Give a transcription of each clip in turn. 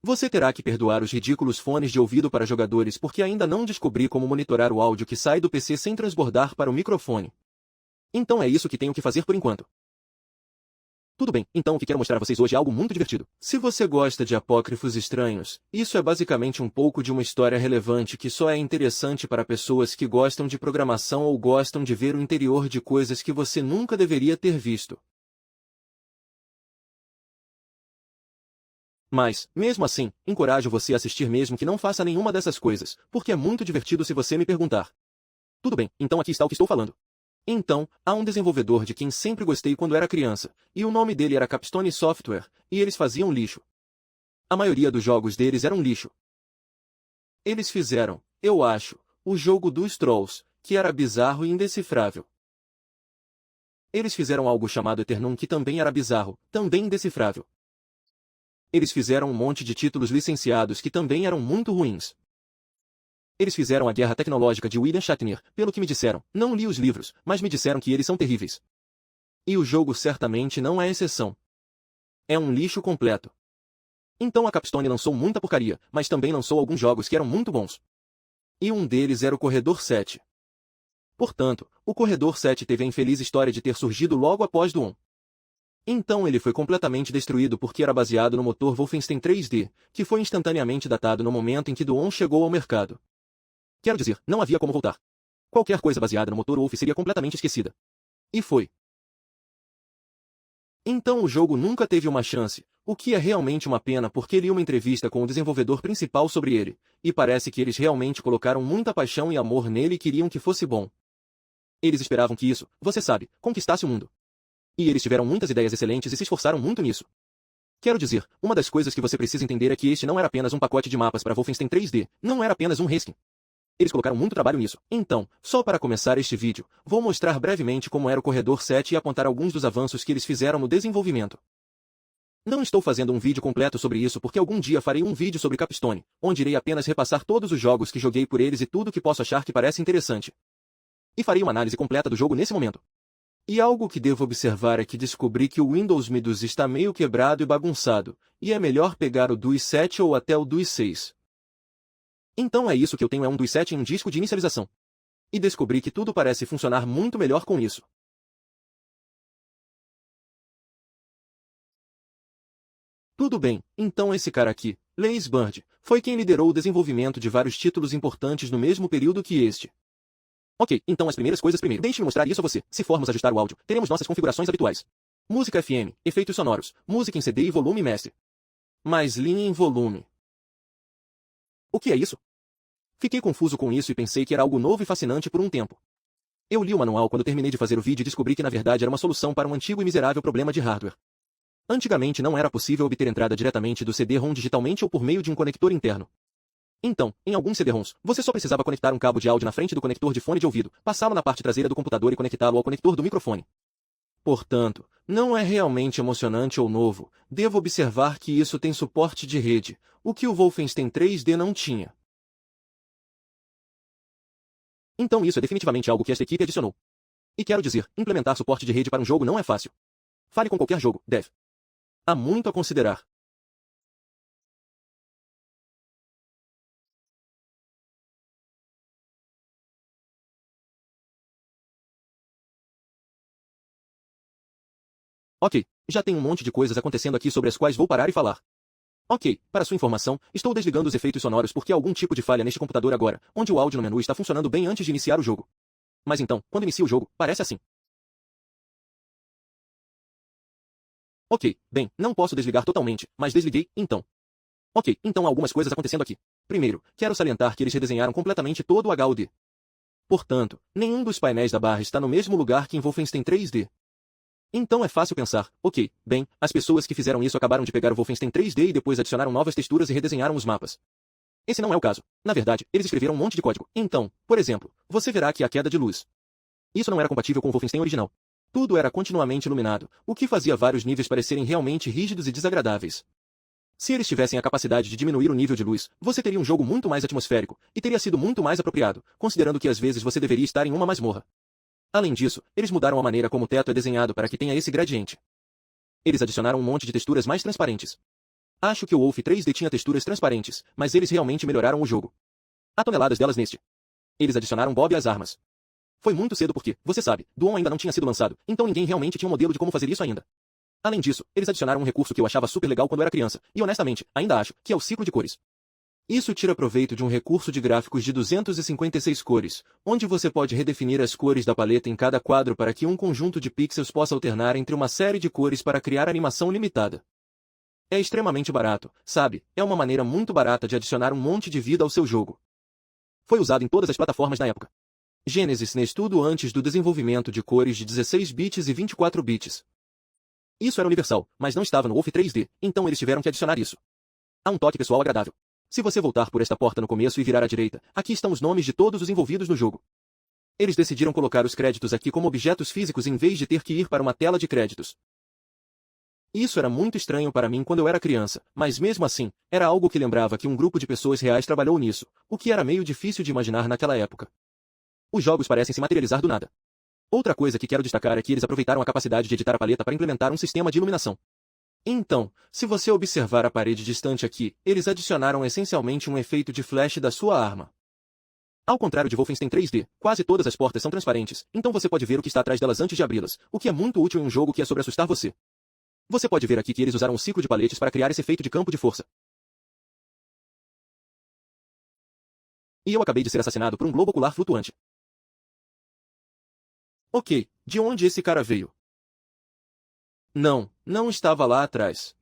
Você terá que perdoar os ridículos fones de ouvido para jogadores porque ainda não descobri como monitorar o áudio que sai do PC sem transbordar para o microfone. Então é isso que tenho que fazer por enquanto. Tudo bem, então o que quero mostrar a vocês hoje é algo muito divertido. Se você gosta de apócrifos estranhos, isso é basicamente um pouco de uma história relevante que só é interessante para pessoas que gostam de programação ou gostam de ver o interior de coisas que você nunca deveria ter visto. Mas, mesmo assim, encorajo você a assistir mesmo que não faça nenhuma dessas coisas, porque é muito divertido se você me perguntar. Tudo bem, então aqui está o que estou falando. Então, há um desenvolvedor de quem sempre gostei quando era criança, e o nome dele era Capstone Software, e eles faziam lixo. A maioria dos jogos deles eram lixo. Eles fizeram, eu acho, o jogo dos Trolls, que era bizarro e indecifrável. Eles fizeram algo chamado Eternum que também era bizarro, também indecifrável. Eles fizeram um monte de títulos licenciados que também eram muito ruins. Eles fizeram a Guerra Tecnológica de William Shatner, pelo que me disseram. Não li os livros, mas me disseram que eles são terríveis. E o jogo certamente não é exceção. É um lixo completo. Então a Capstone lançou muita porcaria, mas também lançou alguns jogos que eram muito bons. E um deles era o Corredor 7. Portanto, o Corredor 7 teve a infeliz história de ter surgido logo após do 1. Então ele foi completamente destruído porque era baseado no motor Wolfenstein 3D, que foi instantaneamente datado no momento em que do 1 chegou ao mercado. Quero dizer, não havia como voltar. Qualquer coisa baseada no motor Wolf seria completamente esquecida. E foi. Então o jogo nunca teve uma chance, o que é realmente uma pena porque li uma entrevista com o desenvolvedor principal sobre ele, e parece que eles realmente colocaram muita paixão e amor nele e queriam que fosse bom. Eles esperavam que isso, você sabe, conquistasse o mundo. E eles tiveram muitas ideias excelentes e se esforçaram muito nisso. Quero dizer, uma das coisas que você precisa entender é que este não era apenas um pacote de mapas para Wolfenstein 3D, não era apenas um reskin. Eles colocaram muito trabalho nisso. Então, só para começar este vídeo, vou mostrar brevemente como era o Corredor 7 e apontar alguns dos avanços que eles fizeram no desenvolvimento. Não estou fazendo um vídeo completo sobre isso porque algum dia farei um vídeo sobre Capstone, onde irei apenas repassar todos os jogos que joguei por eles e tudo que posso achar que parece interessante. E farei uma análise completa do jogo nesse momento. E algo que devo observar é que descobri que o Windows Me dos está meio quebrado e bagunçado, e é melhor pegar o DOS 7 ou até o DOS 6. Então é isso que eu tenho, é um DOS 7 em um disco de inicialização. E descobri que tudo parece funcionar muito melhor com isso. Tudo bem, então esse cara aqui, Lace Bird, foi quem liderou o desenvolvimento de vários títulos importantes no mesmo período que este. Ok, então as primeiras coisas primeiro. Deixe-me mostrar isso a você. Se formos ajustar o áudio, teremos nossas configurações habituais. Música FM, efeitos sonoros, música em CD e volume mestre. Mais linha em volume. O que é isso? Fiquei confuso com isso e pensei que era algo novo e fascinante por um tempo. Eu li o manual quando terminei de fazer o vídeo e descobri que na verdade era uma solução para um antigo e miserável problema de hardware. Antigamente não era possível obter entrada diretamente do CD-ROM digitalmente ou por meio de um conector interno. Então, em alguns CD-ROMs, você só precisava conectar um cabo de áudio na frente do conector de fone de ouvido, passá-lo na parte traseira do computador e conectá-lo ao conector do microfone. Portanto, não é realmente emocionante ou novo, devo observar que isso tem suporte de rede, o que o Wolfenstein 3D não tinha. Então isso é definitivamente algo que esta equipe adicionou. E quero dizer, implementar suporte de rede para um jogo não é fácil. Fale com qualquer jogo, dev. Há muito a considerar. Ok, já tem um monte de coisas acontecendo aqui sobre as quais vou parar e falar. Ok, para sua informação, estou desligando os efeitos sonoros porque há algum tipo de falha neste computador agora, onde o áudio no menu está funcionando bem antes de iniciar o jogo. Mas então, quando inicia o jogo, parece assim. Ok, bem, não posso desligar totalmente, mas desliguei, então. Ok, então há algumas coisas acontecendo aqui. Primeiro, quero salientar que eles redesenharam completamente todo o HUD. Portanto, nenhum dos painéis da barra está no mesmo lugar que em Wolfenstein 3D. Então é fácil pensar, ok, bem, as pessoas que fizeram isso acabaram de pegar o Wolfenstein 3D e depois adicionaram novas texturas e redesenharam os mapas. Esse não é o caso. Na verdade, eles escreveram um monte de código. Então, por exemplo, você verá aqui a queda de luz. Isso não era compatível com o Wolfenstein original. Tudo era continuamente iluminado, o que fazia vários níveis parecerem realmente rígidos e desagradáveis. Se eles tivessem a capacidade de diminuir o nível de luz, você teria um jogo muito mais atmosférico, e teria sido muito mais apropriado, considerando que às vezes você deveria estar em uma masmorra. Além disso, eles mudaram a maneira como o teto é desenhado para que tenha esse gradiente. Eles adicionaram um monte de texturas mais transparentes. Acho que o Wolf 3D tinha texturas transparentes, mas eles realmente melhoraram o jogo. Há toneladas delas neste. Eles adicionaram Bob às armas. Foi muito cedo porque, você sabe, Dawn ainda não tinha sido lançado, então ninguém realmente tinha um modelo de como fazer isso ainda. Além disso, eles adicionaram um recurso que eu achava super legal quando era criança, e honestamente, ainda acho, que é o ciclo de cores. Isso tira proveito de um recurso de gráficos de 256 cores, onde você pode redefinir as cores da paleta em cada quadro para que um conjunto de pixels possa alternar entre uma série de cores para criar animação limitada. É extremamente barato, sabe? É uma maneira muito barata de adicionar um monte de vida ao seu jogo. Foi usado em todas as plataformas na época. Genesis nesse tudo antes do desenvolvimento de cores de 16 bits e 24 bits. Isso era universal, mas não estava no Wolf 3D, então eles tiveram que adicionar isso. Há um toque pessoal agradável. Se você voltar por esta porta no começo e virar à direita, aqui estão os nomes de todos os envolvidos no jogo. Eles decidiram colocar os créditos aqui como objetos físicos em vez de ter que ir para uma tela de créditos. Isso era muito estranho para mim quando eu era criança, mas mesmo assim, era algo que lembrava que um grupo de pessoas reais trabalhou nisso, o que era meio difícil de imaginar naquela época. Os jogos parecem se materializar do nada. Outra coisa que quero destacar é que eles aproveitaram a capacidade de editar a paleta para implementar um sistema de iluminação. Então, se você observar a parede distante aqui, eles adicionaram essencialmente um efeito de flash da sua arma. Ao contrário de Wolfenstein 3D, quase todas as portas são transparentes, então você pode ver o que está atrás delas antes de abri-las, o que é muito útil em um jogo que é sobre assustar você. Você pode ver aqui que eles usaram um ciclo de paletes para criar esse efeito de campo de força. E eu acabei de ser assassinado por um globo ocular flutuante. Ok, de onde esse cara veio? Não, não estava lá atrás.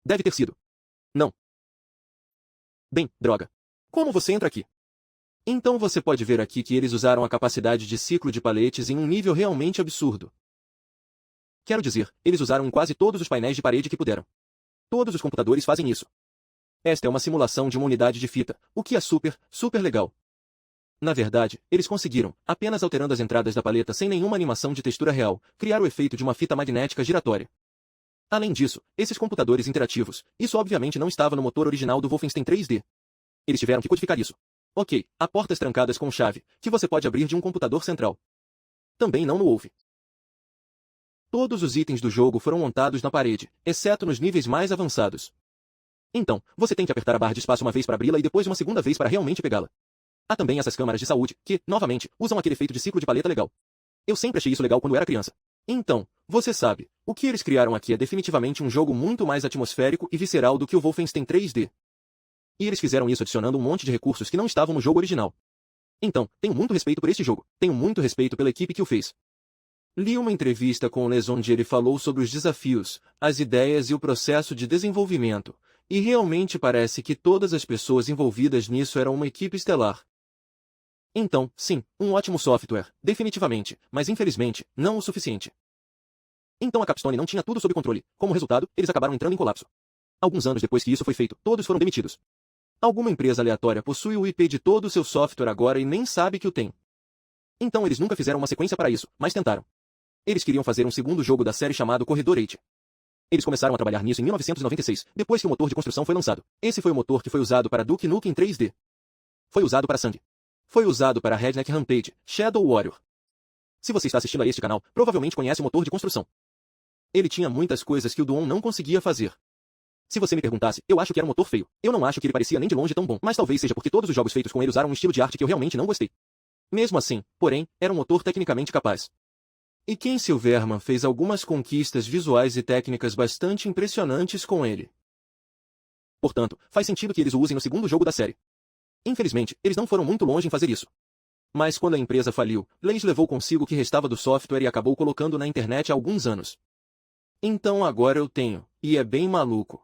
Deve ter sido. Não. Bem, droga. Como você entra aqui? Então você pode ver aqui que eles usaram a capacidade de ciclo de paletes em um nível realmente absurdo. Quero dizer, eles usaram em quase todos os painéis de parede que puderam. Todos os computadores fazem isso. Esta é uma simulação de uma unidade de fita, o que é super, super legal. Na verdade, eles conseguiram, apenas alterando as entradas da paleta sem nenhuma animação de textura real, criar o efeito de uma fita magnética giratória. Além disso, esses computadores interativos, isso obviamente não estava no motor original do Wolfenstein 3D. Eles tiveram que codificar isso. Ok, há portas trancadas com chave, que você pode abrir de um computador central. Também não no Wolf. Todos os itens do jogo foram montados na parede, exceto nos níveis mais avançados. Então, você tem que apertar a barra de espaço uma vez para abri-la e depois uma segunda vez para realmente pegá-la. Há também essas câmaras de saúde, que, novamente, usam aquele efeito de ciclo de paleta legal. Eu sempre achei isso legal quando era criança. Então, você sabe, o que eles criaram aqui é definitivamente um jogo muito mais atmosférico e visceral do que o Wolfenstein 3D. E eles fizeram isso adicionando um monte de recursos que não estavam no jogo original. Então, tenho muito respeito por este jogo, tenho muito respeito pela equipe que o fez. Li uma entrevista com o Les onde ele falou sobre os desafios, as ideias e o processo de desenvolvimento, e realmente parece que todas as pessoas envolvidas nisso eram uma equipe estelar. Então, sim, um ótimo software, definitivamente, mas infelizmente, não o suficiente. Então a Capstone não tinha tudo sob controle, como resultado, eles acabaram entrando em colapso. Alguns anos depois que isso foi feito, todos foram demitidos. Alguma empresa aleatória possui o IP de todo o seu software agora e nem sabe que o tem. Então eles nunca fizeram uma sequência para isso, mas tentaram. Eles queriam fazer um segundo jogo da série chamado Corredor 8. Eles começaram a trabalhar nisso em 1996, depois que o motor de construção foi lançado. Esse foi o motor que foi usado para Duke Nukem 3D. Foi usado para Sangue. Foi usado para Redneck Rampage, Shadow Warrior. Se você está assistindo a este canal, provavelmente conhece o motor de construção. Ele tinha muitas coisas que o Dawn não conseguia fazer. Se você me perguntasse, eu acho que era um motor feio. Eu não acho que ele parecia nem de longe tão bom, mas talvez seja porque todos os jogos feitos com ele usaram um estilo de arte que eu realmente não gostei. Mesmo assim, porém, era um motor tecnicamente capaz. E Ken Silverman fez algumas conquistas visuais e técnicas bastante impressionantes com ele. Portanto, faz sentido que eles o usem no segundo jogo da série. Infelizmente, eles não foram muito longe em fazer isso. Mas quando a empresa faliu, Leis levou consigo o que restava do software e acabou colocando na internet há alguns anos. Então agora eu tenho, e é bem maluco.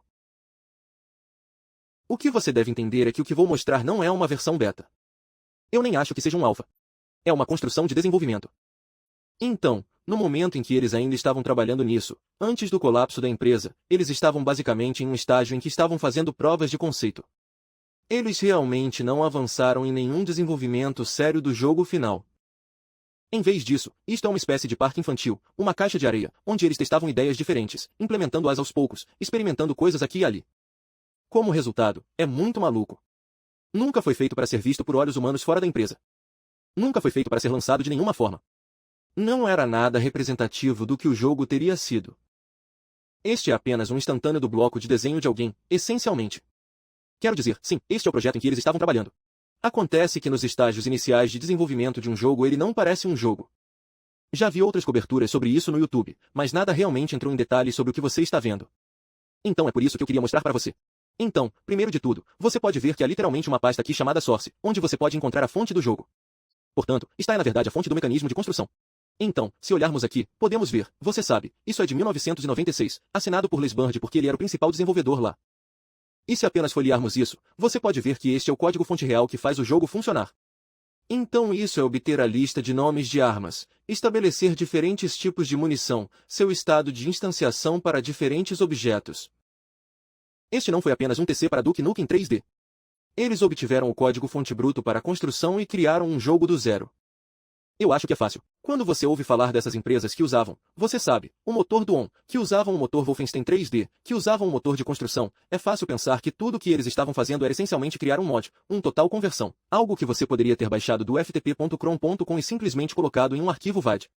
O que você deve entender é que o que vou mostrar não é uma versão beta. Eu nem acho que seja um alpha. É uma construção de desenvolvimento. Então, no momento em que eles ainda estavam trabalhando nisso, antes do colapso da empresa, eles estavam basicamente em um estágio em que estavam fazendo provas de conceito. Eles realmente não avançaram em nenhum desenvolvimento sério do jogo final. Em vez disso, isto é uma espécie de parque infantil, uma caixa de areia, onde eles testavam ideias diferentes, implementando-as aos poucos, experimentando coisas aqui e ali. Como resultado, é muito maluco. Nunca foi feito para ser visto por olhos humanos fora da empresa. Nunca foi feito para ser lançado de nenhuma forma. Não era nada representativo do que o jogo teria sido. Este é apenas um instantâneo do bloco de desenho de alguém, essencialmente. Quero dizer, sim, este é o projeto em que eles estavam trabalhando. Acontece que nos estágios iniciais de desenvolvimento de um jogo ele não parece um jogo. Já vi outras coberturas sobre isso no YouTube, mas nada realmente entrou em detalhes sobre o que você está vendo. Então é por isso que eu queria mostrar para você. Então, primeiro de tudo, você pode ver que há literalmente uma pasta aqui chamada Source, onde você pode encontrar a fonte do jogo. Portanto, está na verdade a fonte do mecanismo de construção. Então, se olharmos aqui, podemos ver, você sabe, isso é de 1996, assinado por Les Bird porque ele era o principal desenvolvedor lá. E se apenas folhearmos isso, você pode ver que este é o código-fonte real que faz o jogo funcionar. Então isso é obter a lista de nomes de armas, estabelecer diferentes tipos de munição, seu estado de instanciação para diferentes objetos. Este não foi apenas um TC para Duke Nukem 3D. Eles obtiveram o código-fonte bruto para a construção e criaram um jogo do zero. Eu acho que é fácil. Quando você ouve falar dessas empresas que usavam, você sabe, o motor do ON, que usavam o motor Wolfenstein 3D, que usavam o motor de construção, é fácil pensar que tudo o que eles estavam fazendo era essencialmente criar um mod, um total conversão, algo que você poderia ter baixado do ftp.chrome.com e simplesmente colocado em um arquivo VAD.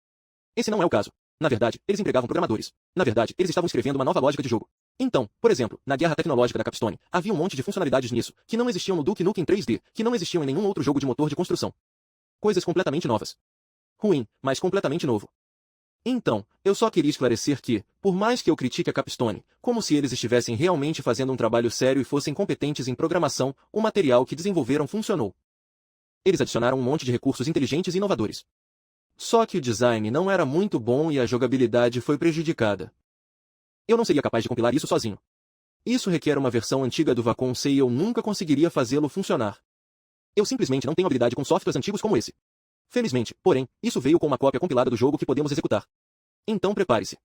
Esse não é o caso. Na verdade, eles empregavam programadores. Na verdade, eles estavam escrevendo uma nova lógica de jogo. Então, por exemplo, na guerra tecnológica da Capstone, havia um monte de funcionalidades nisso, que não existiam no Duke Nukem 3D, que não existiam em nenhum outro jogo de motor de construção. Coisas completamente novas. Ruim, mas completamente novo. Então, eu só queria esclarecer que, por mais que eu critique a Capstone, como se eles estivessem realmente fazendo um trabalho sério e fossem competentes em programação, o material que desenvolveram funcionou. Eles adicionaram um monte de recursos inteligentes e inovadores. Só que o design não era muito bom e a jogabilidade foi prejudicada. Eu não seria capaz de compilar isso sozinho. Isso requer uma versão antiga do Wacom C e eu nunca conseguiria fazê-lo funcionar. Eu simplesmente não tenho habilidade com softwares antigos como esse. Felizmente, porém, isso veio com uma cópia compilada do jogo que podemos executar. Então prepare-se.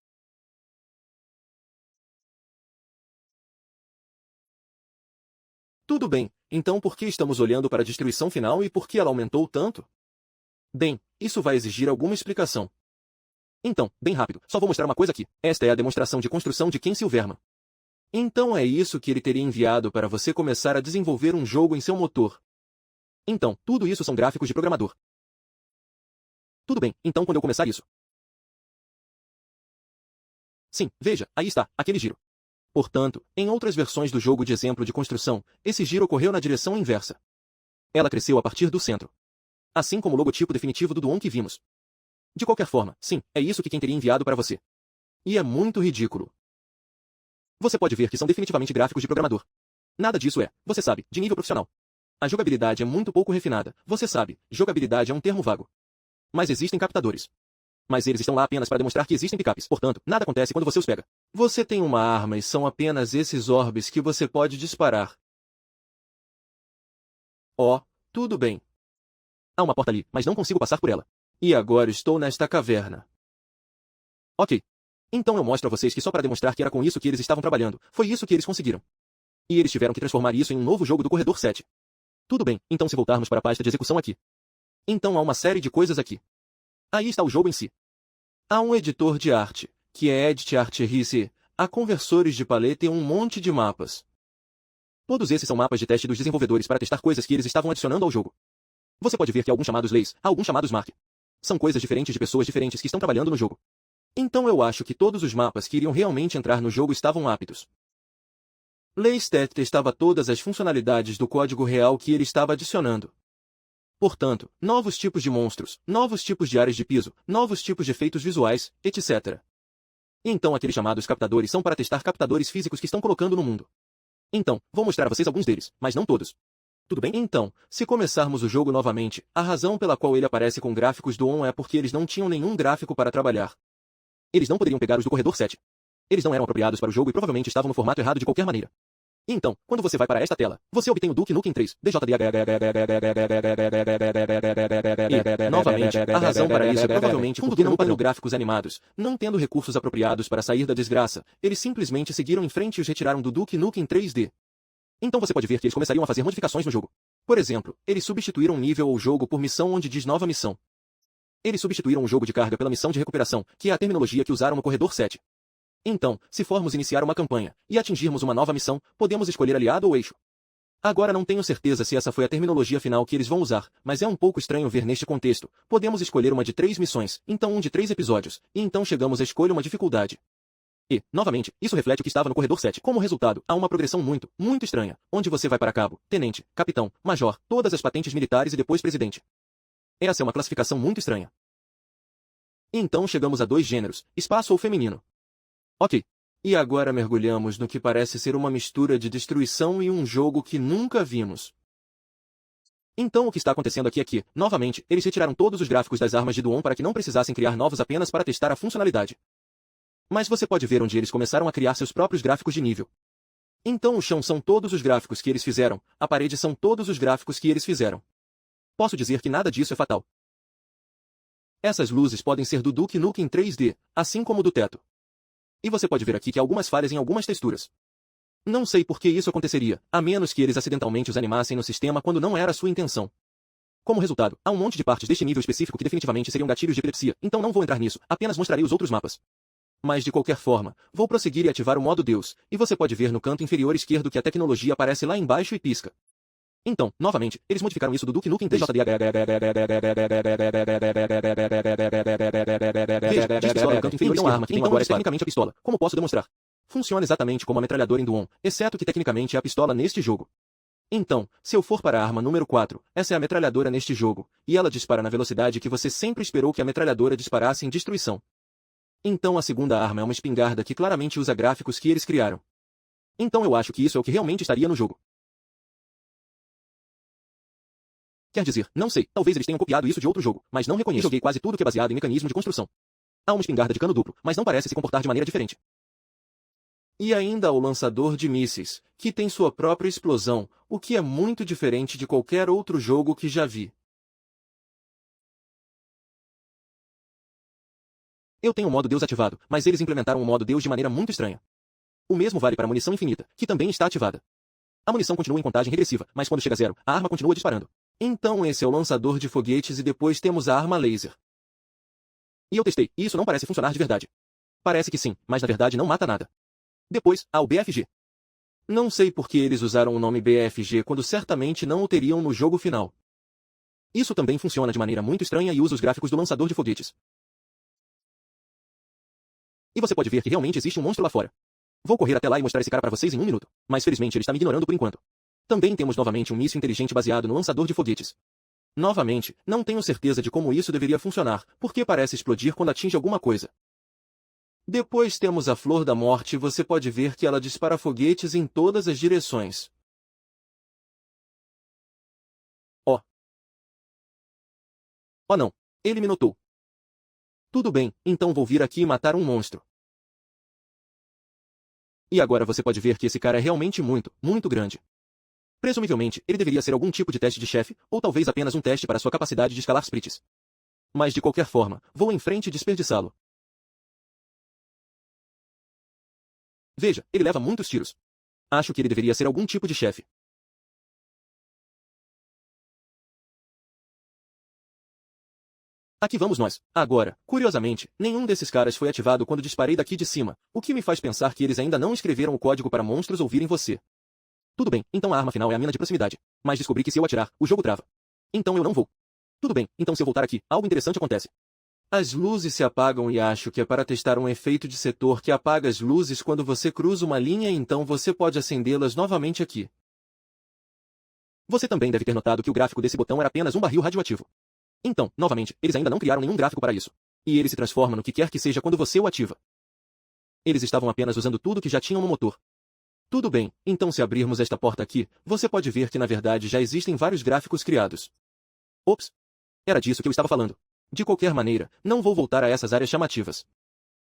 Tudo bem, então por que estamos olhando para a destruição final e por que ela aumentou tanto? Bem, isso vai exigir alguma explicação. Então, bem rápido, só vou mostrar uma coisa aqui. Esta é a demonstração de construção de Ken Silverman. Então é isso que ele teria enviado para você começar a desenvolver um jogo em seu motor. Então, tudo isso são gráficos de programador. Tudo bem, então quando eu começar isso? Sim, veja, aí está, aquele giro. Portanto, em outras versões do jogo de exemplo de construção, esse giro ocorreu na direção inversa. Ela cresceu a partir do centro. Assim como o logotipo definitivo do Duon que vimos. De qualquer forma, sim, é isso que quem teria enviado para você. E é muito ridículo. Você pode ver que são definitivamente gráficos de programador. Nada disso é, você sabe, de nível profissional. A jogabilidade é muito pouco refinada, você sabe, jogabilidade é um termo vago. Mas existem captadores. Mas eles estão lá apenas para demonstrar que existem picapes. Portanto, nada acontece quando você os pega. Você tem uma arma e são apenas esses orbes que você pode disparar. Oh, tudo bem. Há uma porta ali, mas não consigo passar por ela. E agora estou nesta caverna. Ok. Então eu mostro a vocês que só para demonstrar que era com isso que eles estavam trabalhando, foi isso que eles conseguiram. E eles tiveram que transformar isso em um novo jogo do Corredor 7. Tudo bem, então se voltarmos para a pasta de execução aqui. Então há uma série de coisas aqui. Aí está o jogo em si. Há um editor de arte, que é Edit Art RC, há conversores de paleta e um monte de mapas. Todos esses são mapas de teste dos desenvolvedores para testar coisas que eles estavam adicionando ao jogo. Você pode ver que há alguns chamados leis, há alguns chamados mark. São coisas diferentes de pessoas diferentes que estão trabalhando no jogo. Então eu acho que todos os mapas que iriam realmente entrar no jogo estavam aptos. Leistat testava todas as funcionalidades do código real que ele estava adicionando. Portanto, novos tipos de monstros, novos tipos de áreas de piso, novos tipos de efeitos visuais, etc. E então aqueles chamados captadores são para testar captadores físicos que estão colocando no mundo. Então, vou mostrar a vocês alguns deles, mas não todos. Tudo bem? Então, se começarmos o jogo novamente, a razão pela qual ele aparece com gráficos do ON é porque eles não tinham nenhum gráfico para trabalhar. Eles não poderiam pegar os do Corredor 7. Eles não eram apropriados para o jogo e provavelmente estavam no formato errado de qualquer maneira. E então, quando você vai para esta tela, você obtém o Duke Nukem 3, e, novamente, a razão para isso é provavelmente porque não tendo gráficos animados, não tendo recursos apropriados para sair da desgraça, eles simplesmente seguiram em frente e os retiraram do Duke Nukem 3D. Então você pode ver que eles começariam a fazer modificações no jogo. Por exemplo, eles substituíram nível ou jogo por missão onde diz nova missão. Eles substituíram o jogo de carga pela missão de recuperação, que é a terminologia que usaram no Corredor 7. Então, se formos iniciar uma campanha e atingirmos uma nova missão, podemos escolher aliado ou eixo. Agora não tenho certeza se essa foi a terminologia final que eles vão usar, mas é um pouco estranho ver neste contexto. Podemos escolher uma de 3 missões, então um de 3 episódios, e então chegamos a escolher uma dificuldade. E, novamente, isso reflete o que estava no corredor 7. Como resultado, há uma progressão muito, muito estranha, onde você vai para cabo, tenente, capitão, major, todas as patentes militares e depois presidente. Essa é uma classificação muito estranha. Então chegamos a 2 gêneros, espaço ou feminino. Ok. E agora mergulhamos no que parece ser uma mistura de destruição e um jogo que nunca vimos. Então o que está acontecendo aqui é que, novamente, eles retiraram todos os gráficos das armas de Duon para que não precisassem criar novos apenas para testar a funcionalidade. Mas você pode ver onde eles começaram a criar seus próprios gráficos de nível. Então o chão são todos os gráficos que eles fizeram, a parede são todos os gráficos que eles fizeram. Posso dizer que nada disso é fatal. Essas luzes podem ser do Duke Nukem 3D, assim como do teto. E você pode ver aqui que há algumas falhas em algumas texturas. Não sei por que isso aconteceria, a menos que eles acidentalmente os animassem no sistema quando não era sua intenção. Como resultado, há um monte de partes deste nível específico que definitivamente seriam gatilhos de epilepsia, então não vou entrar nisso, apenas mostrarei os outros mapas. Mas de qualquer forma, vou prosseguir e ativar o modo Deus, e você pode ver no canto inferior esquerdo que a tecnologia aparece lá embaixo e pisca. Então, novamente, eles modificaram isso do Duke Nukem 3D. Veja, diz pistola no canto inferior então a arma que tenho agora é tecnicamente a pistola. Como posso demonstrar? Funciona exatamente como a metralhadora em Duon, exceto que tecnicamente é a pistola neste jogo. Então, se eu for para a arma número 4, essa é a metralhadora neste jogo, e ela dispara na velocidade que você sempre esperou que a metralhadora disparasse em destruição. Então a segunda arma é uma espingarda que claramente usa gráficos que eles criaram. Então eu acho que isso é o que realmente estaria no jogo. Quer dizer, não sei, talvez eles tenham copiado isso de outro jogo, mas não reconheço. Joguei quase tudo que é baseado em mecanismo de construção. Há uma espingarda de cano duplo, mas não parece se comportar de maneira diferente. E ainda o lançador de mísseis, que tem sua própria explosão, o que é muito diferente de qualquer outro jogo que já vi. Eu tenho o modo Deus ativado, mas eles implementaram o modo Deus de maneira muito estranha. O mesmo vale para a munição infinita, que também está ativada. A munição continua em contagem regressiva, mas quando chega a 0, a arma continua disparando. Então esse é o lançador de foguetes e depois temos a arma laser. E eu testei, e isso não parece funcionar de verdade. Parece que sim, mas na verdade não mata nada. Depois, há o BFG. Não sei por que eles usaram o nome BFG quando certamente não o teriam no jogo final. Isso também funciona de maneira muito estranha e usa os gráficos do lançador de foguetes. E você pode ver que realmente existe um monstro lá fora. Vou correr até lá e mostrar esse cara para vocês em 1 minuto, mas felizmente ele está me ignorando por enquanto. Também temos novamente um míssil inteligente baseado no lançador de foguetes. Novamente, não tenho certeza de como isso deveria funcionar, porque parece explodir quando atinge alguma coisa. Depois temos a Flor da Morte e você pode ver que ela dispara foguetes em todas as direções. Oh. Oh não, ele me notou. Tudo bem, então vou vir aqui e matar um monstro. E agora você pode ver que esse cara é realmente muito, muito grande. Presumivelmente, ele deveria ser algum tipo de teste de chefe, ou talvez apenas um teste para sua capacidade de escalar sprites. Mas de qualquer forma, vou em frente e desperdiçá-lo. Veja, ele leva muitos tiros. Acho que ele deveria ser algum tipo de chefe. Aqui vamos nós. Agora, curiosamente, nenhum desses caras foi ativado quando disparei daqui de cima, o que me faz pensar que eles ainda não escreveram o código para monstros ouvirem você. Tudo bem, então a arma final é a mina de proximidade. Mas descobri que se eu atirar, o jogo trava. Então eu não vou. Tudo bem, então se eu voltar aqui, algo interessante acontece. As luzes se apagam e acho que é para testar um efeito de setor que apaga as luzes quando você cruza uma linha e então você pode acendê-las novamente aqui. Você também deve ter notado que o gráfico desse botão era apenas um barril radioativo. Então, novamente, eles ainda não criaram nenhum gráfico para isso. E ele se transforma no que quer que seja quando você o ativa. Eles estavam apenas usando tudo que já tinham no motor. Tudo bem, então se abrirmos esta porta aqui, você pode ver que na verdade já existem vários gráficos criados. Ops! Era disso que eu estava falando. De qualquer maneira, não vou voltar a essas áreas chamativas.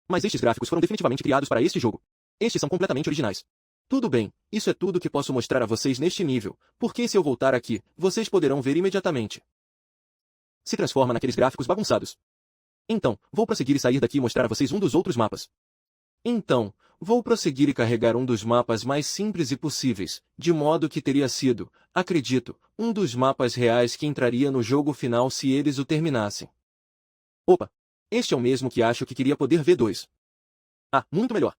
Mas estes gráficos foram definitivamente criados para este jogo. Estes são completamente originais. Tudo bem, isso é tudo que posso mostrar a vocês neste nível, porque se eu voltar aqui, vocês poderão ver imediatamente. Se transforma naqueles gráficos bagunçados. Então, vou prosseguir e sair daqui e mostrar a vocês um dos outros mapas. Então, vou prosseguir e carregar um dos mapas mais simples e possíveis, de modo que teria sido, acredito, um dos mapas reais que entraria no jogo final se eles o terminassem. Opa! Este é o mesmo que acho que queria poder ver 2. Ah, muito melhor.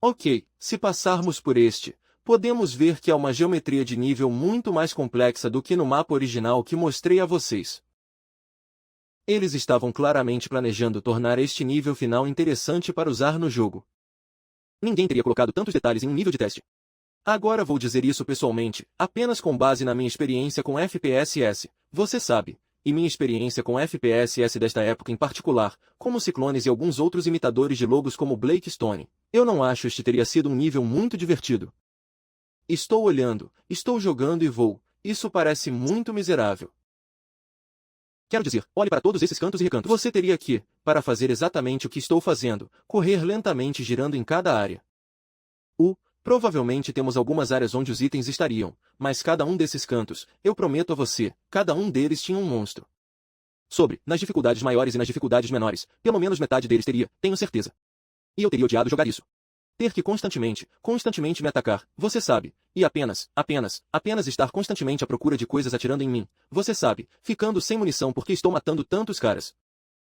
Ok, se passarmos por este, podemos ver que há uma geometria de nível muito mais complexa do que no mapa original que mostrei a vocês. Eles estavam claramente planejando tornar este nível final interessante para usar no jogo. Ninguém teria colocado tantos detalhes em um nível de teste. Agora vou dizer isso pessoalmente, apenas com base na minha experiência com FPSS, você sabe, e minha experiência com FPSS desta época em particular, como Ciclones e alguns outros imitadores de logos como Blake Stone. Eu não acho este teria sido um nível muito divertido. Estou olhando, estou jogando e vou. Isso parece muito miserável. Quero dizer, olhe para todos esses cantos e recantos. Você teria que, para fazer exatamente o que estou fazendo, correr lentamente girando em cada área. Provavelmente temos algumas áreas onde os itens estariam, mas cada um desses cantos, eu prometo a você, cada um deles tinha um monstro. Nas dificuldades maiores e nas dificuldades menores, pelo menos metade deles teria, tenho certeza. E eu teria odiado jogar isso. Ter que constantemente me atacar, você sabe, e apenas estar constantemente à procura de coisas atirando em mim, você sabe, ficando sem munição porque estou matando tantos caras.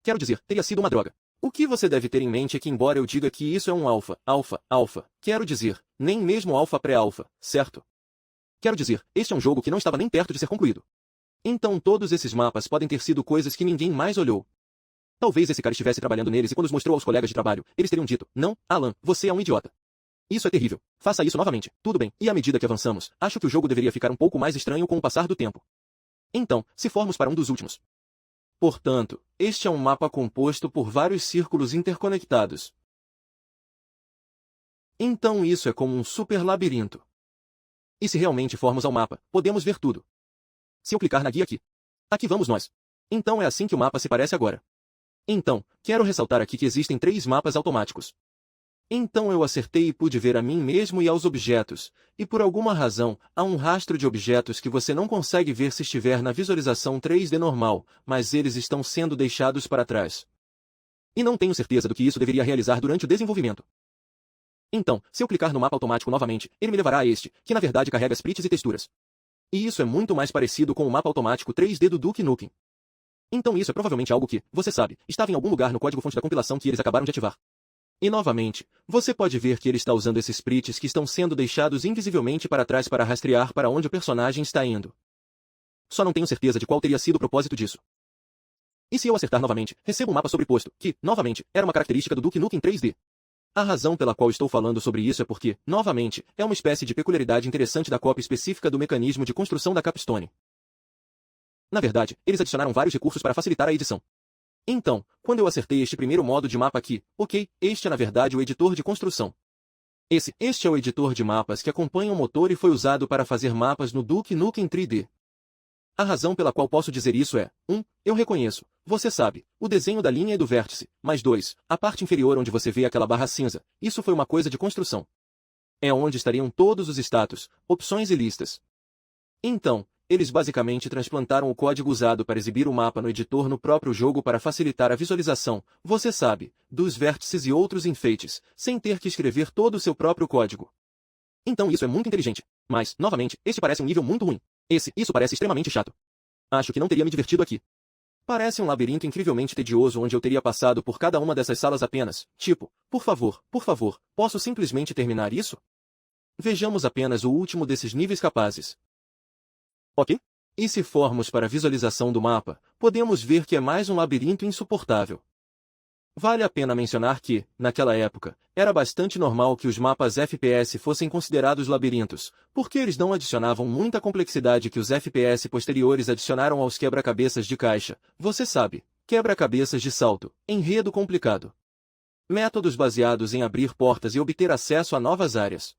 Quero dizer, teria sido uma droga. O que você deve ter em mente é que embora eu diga que isso é um alfa, quero dizer, nem mesmo alfa pré-alfa, certo? Quero dizer, este é um jogo que não estava nem perto de ser concluído. Então todos esses mapas podem ter sido coisas que ninguém mais olhou. Talvez esse cara estivesse trabalhando neles e quando os mostrou aos colegas de trabalho, eles teriam dito, não, Alan, você é um idiota. Isso é terrível. Faça isso novamente. Tudo bem. E à medida que avançamos, acho que o jogo deveria ficar um pouco mais estranho com o passar do tempo. Então, se formos para um dos últimos. Portanto, este é um mapa composto por vários círculos interconectados. Então isso é como um super labirinto. E se realmente formos ao mapa, podemos ver tudo. Se eu clicar na guia aqui. Aqui vamos nós. Então é assim que o mapa se parece agora. Então, quero ressaltar aqui que existem 3 mapas automáticos. Então eu acertei e pude ver a mim mesmo e aos objetos, e por alguma razão, há um rastro de objetos que você não consegue ver se estiver na visualização 3D normal, mas eles estão sendo deixados para trás. E não tenho certeza do que isso deveria realizar durante o desenvolvimento. Então, se eu clicar no mapa automático novamente, ele me levará a este, que na verdade carrega sprites e texturas. E isso é muito mais parecido com o mapa automático 3D do Duke Nukem. Então isso é provavelmente algo que, você sabe, estava em algum lugar no código-fonte da compilação que eles acabaram de ativar. E novamente, você pode ver que ele está usando esses sprites que estão sendo deixados invisivelmente para trás para rastrear para onde o personagem está indo. Só não tenho certeza de qual teria sido o propósito disso. E se eu acertar novamente, recebo um mapa sobreposto, que, novamente, era uma característica do Duke Nukem 3D. A razão pela qual estou falando sobre isso é porque, novamente, é uma espécie de peculiaridade interessante da cópia específica do mecanismo de construção da Capstone. Na verdade, eles adicionaram vários recursos para facilitar a edição. Então, quando eu acertei este primeiro modo de mapa aqui, ok, este é na verdade o editor de construção. Este é o editor de mapas que acompanha o motor e foi usado para fazer mapas no Duke Nukem 3D. A razão pela qual posso dizer isso é, 1, eu reconheço, você sabe, o desenho da linha e do vértice, mas 2, a parte inferior onde você vê aquela barra cinza, isso foi uma coisa de construção. É onde estariam todos os status, opções e listas. Então, eles basicamente transplantaram o código usado para exibir o mapa no editor no próprio jogo para facilitar a visualização, você sabe, dos vértices e outros enfeites, sem ter que escrever todo o seu próprio código. Então isso é muito inteligente. Mas, novamente, este parece um nível muito ruim. Isso parece extremamente chato. Acho que não teria me divertido aqui. Parece um labirinto incrivelmente tedioso onde eu teria passado por cada uma dessas salas apenas, tipo, por favor, posso simplesmente terminar isso? Vejamos apenas o último desses níveis capazes. Ok? E se formos para a visualização do mapa, podemos ver que é mais um labirinto insuportável. Vale a pena mencionar que, naquela época, era bastante normal que os mapas FPS fossem considerados labirintos, porque eles não adicionavam muita complexidade que os FPS posteriores adicionaram aos quebra-cabeças de caixa, você sabe, quebra-cabeças de salto, enredo complicado. Métodos baseados em abrir portas e obter acesso a novas áreas.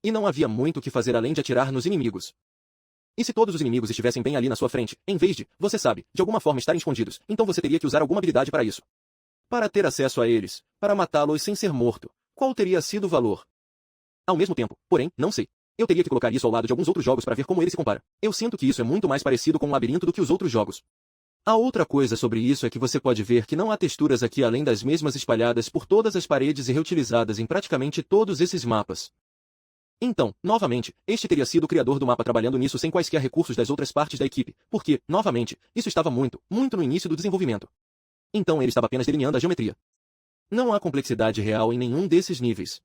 E não havia muito o que fazer além de atirar nos inimigos. E se todos os inimigos estivessem bem ali na sua frente, em vez de, você sabe, de alguma forma estarem escondidos, então você teria que usar alguma habilidade para isso. Para ter acesso a eles, para matá-los sem ser morto, qual teria sido o valor? Ao mesmo tempo, porém, não sei. Eu teria que colocar isso ao lado de alguns outros jogos para ver como ele se compara. Eu sinto que isso é muito mais parecido com um labirinto do que os outros jogos. A outra coisa sobre isso é que você pode ver que não há texturas aqui além das mesmas espalhadas por todas as paredes e reutilizadas em praticamente todos esses mapas. Então, novamente, este teria sido o criador do mapa trabalhando nisso sem quaisquer recursos das outras partes da equipe, porque, novamente, isso estava muito no início do desenvolvimento. Então ele estava apenas delineando a geometria. Não há complexidade real em nenhum desses níveis.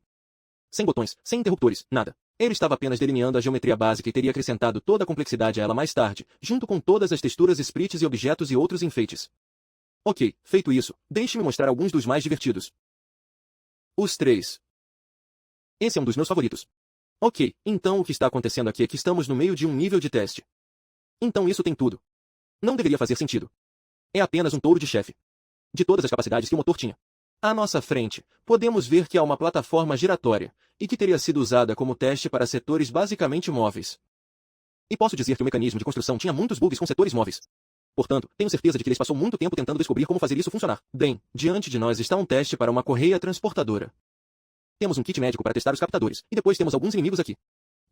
Sem botões, sem interruptores, nada. Ele estava apenas delineando a geometria básica e teria acrescentado toda a complexidade a ela mais tarde, junto com todas as texturas, sprites e objetos e outros enfeites. Ok, feito isso, deixe-me mostrar alguns dos mais divertidos. Os 3. Esse é um dos meus favoritos. Ok, então o que está acontecendo aqui é que estamos no meio de um nível de teste. Então isso tem tudo. Não deveria fazer sentido. É apenas um touro de chefe. De todas as capacidades que o motor tinha. À nossa frente, podemos ver que há uma plataforma giratória, e que teria sido usada como teste para setores basicamente móveis. E posso dizer que o mecanismo de construção tinha muitos bugs com setores móveis. Portanto, tenho certeza de que eles passou muito tempo tentando descobrir como fazer isso funcionar. Bem, diante de nós está um teste para uma correia transportadora. Temos um kit médico para testar os captadores, e depois temos alguns inimigos aqui.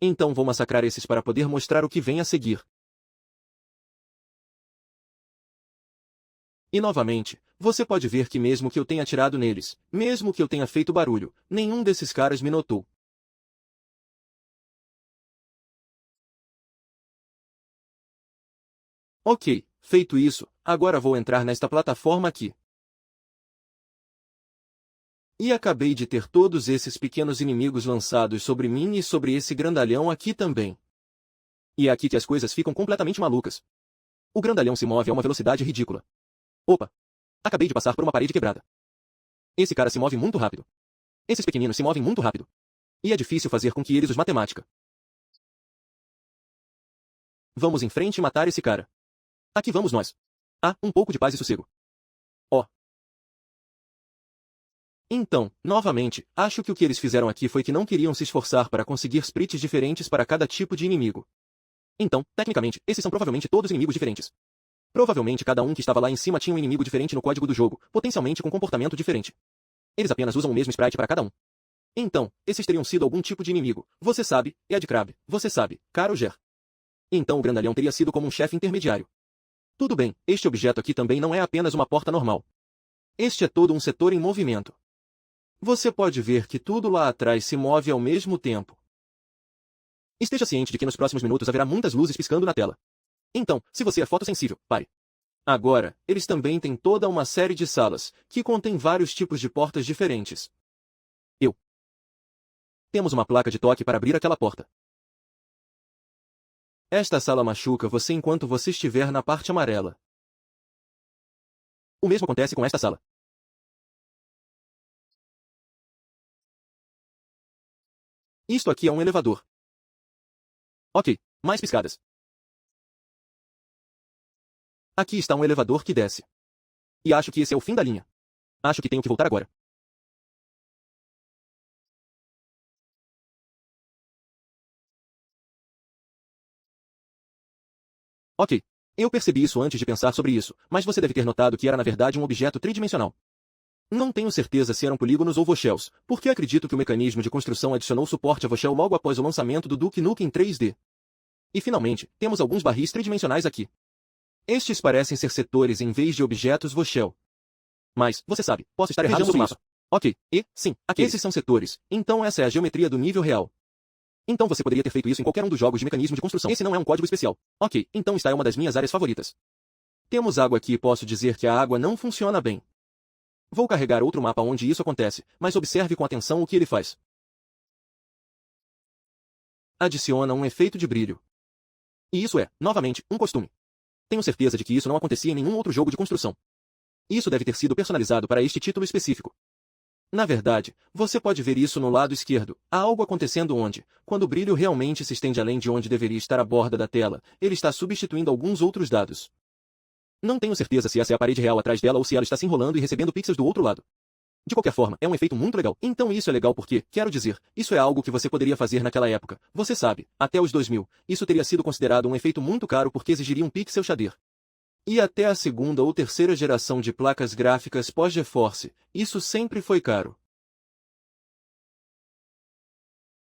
Então vou massacrar esses para poder mostrar o que vem a seguir. E novamente, você pode ver que mesmo que eu tenha atirado neles, mesmo que eu tenha feito barulho, nenhum desses caras me notou. Ok, feito isso, agora vou entrar nesta plataforma aqui. E acabei de ter todos esses pequenos inimigos lançados sobre mim e sobre esse grandalhão aqui também. E é aqui que as coisas ficam completamente malucas. O grandalhão se move a uma velocidade ridícula. Opa! Acabei de passar por uma parede quebrada. Esse cara se move muito rápido. Esses pequeninos se movem muito rápido. E é difícil fazer com que eles os matemática. Vamos em frente e matar esse cara. Aqui vamos nós. Ah, um pouco de paz e sossego. Ó. Então, novamente, acho que o que eles fizeram aqui foi que não queriam se esforçar para conseguir sprites diferentes para cada tipo de inimigo. Então, tecnicamente, esses são provavelmente todos inimigos diferentes. Provavelmente cada um que estava lá em cima tinha um inimigo diferente no código do jogo, potencialmente com comportamento diferente. Eles apenas usam o mesmo sprite para cada um. Então, esses teriam sido algum tipo de inimigo. Você sabe, Ed Crab. Você sabe, Caro Ger. Então o grandalhão teria sido como um chefe intermediário. Tudo bem, este objeto aqui também não é apenas uma porta normal. Este é todo um setor em movimento. Você pode ver que tudo lá atrás se move ao mesmo tempo. Esteja ciente de que nos próximos minutos haverá muitas luzes piscando na tela. Então, se você é fotossensível, pare. Agora, eles também têm toda uma série de salas, que contém vários tipos de portas diferentes. Temos uma placa de toque para abrir aquela porta. Esta sala machuca você enquanto você estiver na parte amarela. O mesmo acontece com esta sala. Isto aqui é um elevador. Ok, mais piscadas. Aqui está um elevador que desce. E acho que esse é o fim da linha. Acho que tenho que voltar agora. Ok. Eu percebi isso antes de pensar sobre isso, mas você deve ter notado que era na verdade um objeto tridimensional. Não tenho certeza se eram polígonos ou voxels, porque acredito que o mecanismo de construção adicionou suporte a voxel logo após o lançamento do Duke Nukem 3D. E finalmente, temos alguns barris tridimensionais aqui. Estes parecem ser setores em vez de objetos voxel. Mas, você sabe, posso estar errado sobre isso. Ok, e, sim, esses são setores, então essa é a geometria do nível real. Então você poderia ter feito isso em qualquer um dos jogos de mecanismo de construção. Esse não é um código especial. Ok, então esta é uma das minhas áreas favoritas. Temos água aqui e posso dizer que a água não funciona bem. Vou carregar outro mapa onde isso acontece, mas observe com atenção o que ele faz. Adiciona um efeito de brilho. E isso é, novamente, um costume. Tenho certeza de que isso não acontecia em nenhum outro jogo de construção. Isso deve ter sido personalizado para este título específico. Na verdade, você pode ver isso no lado esquerdo. Há algo acontecendo onde, quando o brilho realmente se estende além de onde deveria estar a borda da tela, ele está substituindo alguns outros dados. Não tenho certeza se essa é a parede real atrás dela ou se ela está se enrolando e recebendo pixels do outro lado. De qualquer forma, é um efeito muito legal. Então isso é legal porque, quero dizer, isso é algo que você poderia fazer naquela época. Você sabe, até os 2000, isso teria sido considerado um efeito muito caro porque exigiria um pixel shader. E até a segunda ou terceira geração de placas gráficas pós-GeForce, isso sempre foi caro.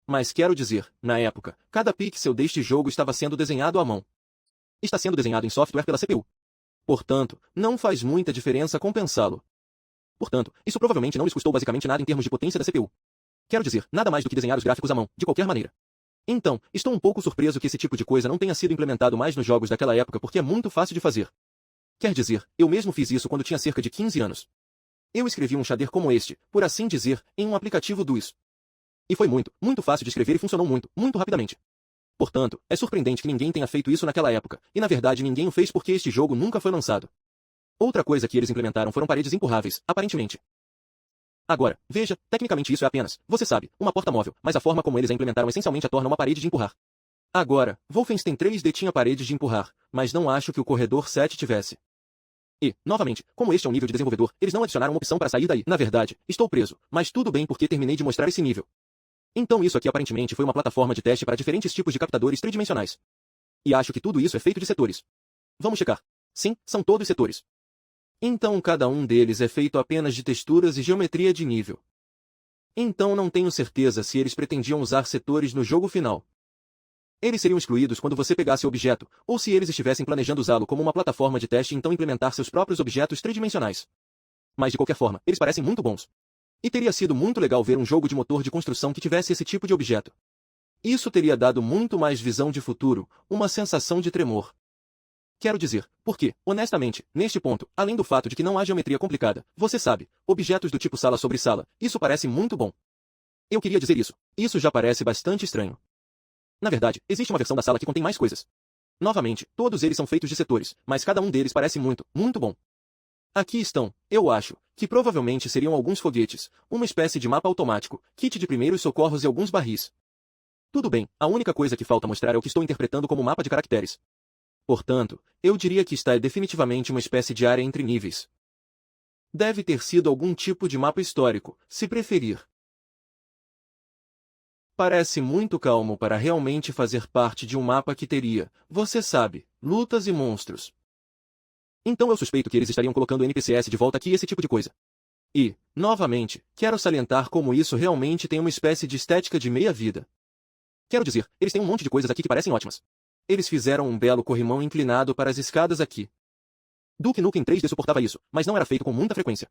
Mas quero dizer, na época, cada pixel deste jogo estava sendo desenhado à mão. Está sendo desenhado em software pela CPU. Portanto, não faz muita diferença compensá-lo. Portanto, isso provavelmente não lhes custou basicamente nada em termos de potência da CPU. Quero dizer, nada mais do que desenhar os gráficos à mão, de qualquer maneira. Então, estou um pouco surpreso que esse tipo de coisa não tenha sido implementado mais nos jogos daquela época porque é muito fácil de fazer. Quer dizer, eu mesmo fiz isso quando tinha cerca de 15 anos. Eu escrevi um shader como este, por assim dizer, em um aplicativo do isso. E foi muito fácil de escrever e funcionou muito rapidamente. Portanto, é surpreendente que ninguém tenha feito isso naquela época, e na verdade ninguém o fez porque este jogo nunca foi lançado. Outra coisa que eles implementaram foram paredes empurráveis, aparentemente. Agora, veja, tecnicamente isso é apenas, você sabe, uma porta móvel, mas a forma como eles a implementaram essencialmente a torna uma parede de empurrar. Agora, Wolfenstein 3D tinha paredes de empurrar, mas não acho que o Corredor 7 tivesse. E, novamente, como este é um nível de desenvolvedor, eles não adicionaram uma opção para sair daí. Na verdade, estou preso, mas tudo bem porque terminei de mostrar esse nível. Então isso aqui aparentemente foi uma plataforma de teste para diferentes tipos de captadores tridimensionais. E acho que tudo isso é feito de setores. Vamos checar. Sim, são todos setores. Então cada um deles é feito apenas de texturas e geometria de nível. Então não tenho certeza se eles pretendiam usar setores no jogo final. Eles seriam excluídos quando você pegasse o objeto, ou se eles estivessem planejando usá-lo como uma plataforma de teste e então implementar seus próprios objetos tridimensionais. Mas de qualquer forma, eles parecem muito bons. E teria sido muito legal ver um jogo de motor de construção que tivesse esse tipo de objeto. Isso teria dado muito mais visão de futuro, uma sensação de tremor. Quero dizer, porque, honestamente, neste ponto, além do fato de que não há geometria complicada, você sabe, objetos do tipo sala sobre sala, isso parece muito bom. Eu queria dizer isso. Isso já parece bastante estranho. Na verdade, existe uma versão da sala que contém mais coisas. Novamente, todos eles são feitos de setores, mas cada um deles parece muito, muito bom. Aqui estão, eu acho, que provavelmente seriam alguns foguetes, uma espécie de mapa automático, kit de primeiros socorros e alguns barris. Tudo bem, a única coisa que falta mostrar é o que estou interpretando como mapa de caracteres. Portanto, eu diria que está definitivamente uma espécie de área entre níveis. Deve ter sido algum tipo de mapa histórico, se preferir. Parece muito calmo para realmente fazer parte de um mapa que teria, você sabe, lutas e monstros. Então eu suspeito que eles estariam colocando NPCs de volta aqui e esse tipo de coisa. E, novamente, quero salientar como isso realmente tem uma espécie de estética de meia-vida. Quero dizer, eles têm um monte de coisas aqui que parecem ótimas. Eles fizeram um belo corrimão inclinado para as escadas aqui. Duke Nukem 3D suportava isso, mas não era feito com muita frequência.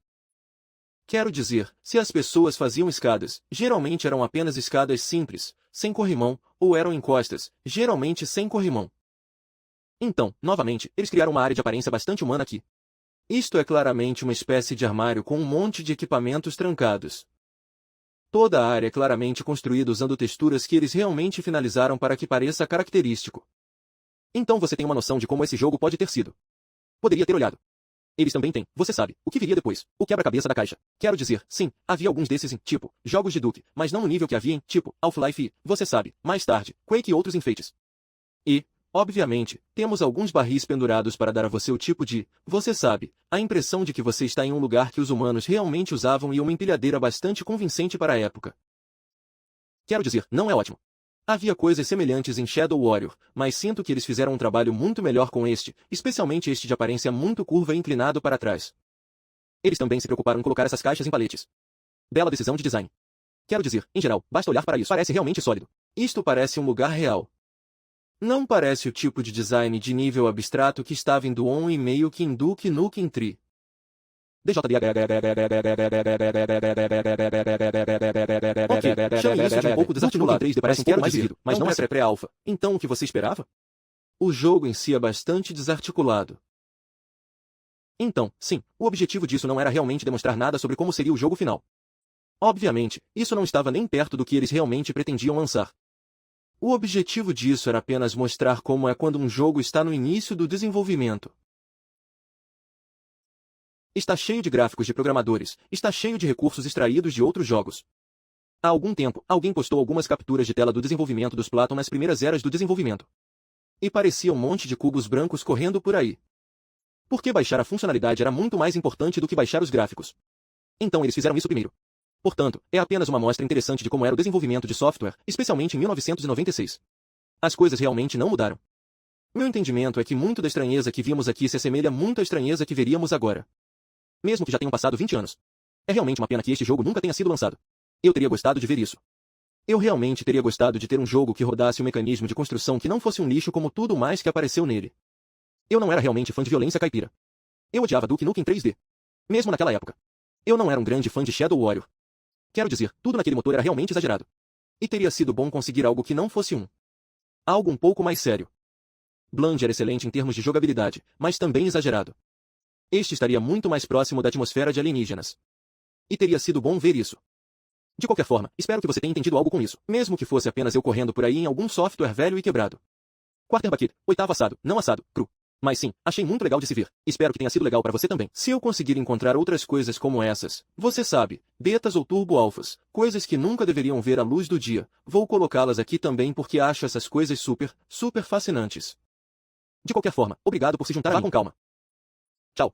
Quero dizer, se as pessoas faziam escadas, geralmente eram apenas escadas simples, sem corrimão, ou eram encostas, geralmente sem corrimão. Então, novamente, eles criaram uma área de aparência bastante humana aqui. Isto é claramente uma espécie de armário com um monte de equipamentos trancados. Toda a área é claramente construída usando texturas que eles realmente finalizaram para que pareça característico. Então você tem uma noção de como esse jogo pode ter sido. Poderia ter olhado. Eles também têm, você sabe, o que viria depois, o quebra-cabeça da caixa. Quero dizer, sim, havia alguns desses em, tipo, jogos de Duke, mas não no nível que havia em, tipo, Half-Life e, você sabe, mais tarde, Quake e outros enfeites. E, obviamente, temos alguns barris pendurados para dar a você o tipo de, você sabe, a impressão de que você está em um lugar que os humanos realmente usavam e uma empilhadeira bastante convincente para a época. Quero dizer, não é ótimo. Havia coisas semelhantes em Shadow Warrior, mas sinto que eles fizeram um trabalho muito melhor com este, especialmente este de aparência muito curva e inclinado para trás. Eles também se preocuparam em colocar essas caixas em paletes. Bela decisão de design. Quero dizer, em geral, basta olhar para isso. Parece realmente sólido. Isto parece um lugar real. Não parece o tipo de design de nível abstrato que estava em Duon e meio que em Duke Nukem 3. Ok, chame isso de um pouco desarticulado. 3D parece um pouco mais vivido, mas não é pré-alfa. Então o que você esperava? O jogo em si é bastante desarticulado. Então, sim, o objetivo disso não era realmente demonstrar nada sobre como seria o jogo final. Obviamente, isso não estava nem perto do que eles realmente pretendiam lançar. O objetivo disso era apenas mostrar como é quando um jogo está no início do desenvolvimento. Está cheio de gráficos de programadores, está cheio de recursos extraídos de outros jogos. Há algum tempo, alguém postou algumas capturas de tela do desenvolvimento dos Platon nas primeiras eras do desenvolvimento. E parecia um monte de cubos brancos correndo por aí. Porque baixar a funcionalidade era muito mais importante do que baixar os gráficos. Então eles fizeram isso primeiro. Portanto, é apenas uma amostra interessante de como era o desenvolvimento de software, especialmente em 1996. As coisas realmente não mudaram. Meu entendimento é que muito da estranheza que vimos aqui se assemelha muito à estranheza que veríamos agora. Mesmo que já tenham passado 20 anos. É realmente uma pena que este jogo nunca tenha sido lançado. Eu teria gostado de ver isso. Eu realmente teria gostado de ter um jogo que rodasse um mecanismo de construção que não fosse um lixo como tudo mais que apareceu nele. Eu não era realmente fã de violência caipira. Eu odiava Duke Nukem 3D. Mesmo naquela época. Eu não era um grande fã de Shadow Warrior. Quero dizer, tudo naquele motor era realmente exagerado. E teria sido bom conseguir algo que não fosse algo um pouco mais sério. Bland era excelente em termos de jogabilidade, mas também exagerado. Este estaria muito mais próximo da atmosfera de alienígenas. E teria sido bom ver isso. De qualquer forma, espero que você tenha entendido algo com isso, mesmo que fosse apenas eu correndo por aí em algum software velho e quebrado. Quarterback, oitavo assado, não assado, cru. Mas sim, achei muito legal de se ver. Espero que tenha sido legal para você também. Se eu conseguir encontrar outras coisas como essas, você sabe, betas ou turbo-alfas, coisas que nunca deveriam ver a luz do dia, vou colocá-las aqui também porque acho essas coisas super fascinantes. De qualquer forma, obrigado por se juntar a mim. Vá com calma. Tchau.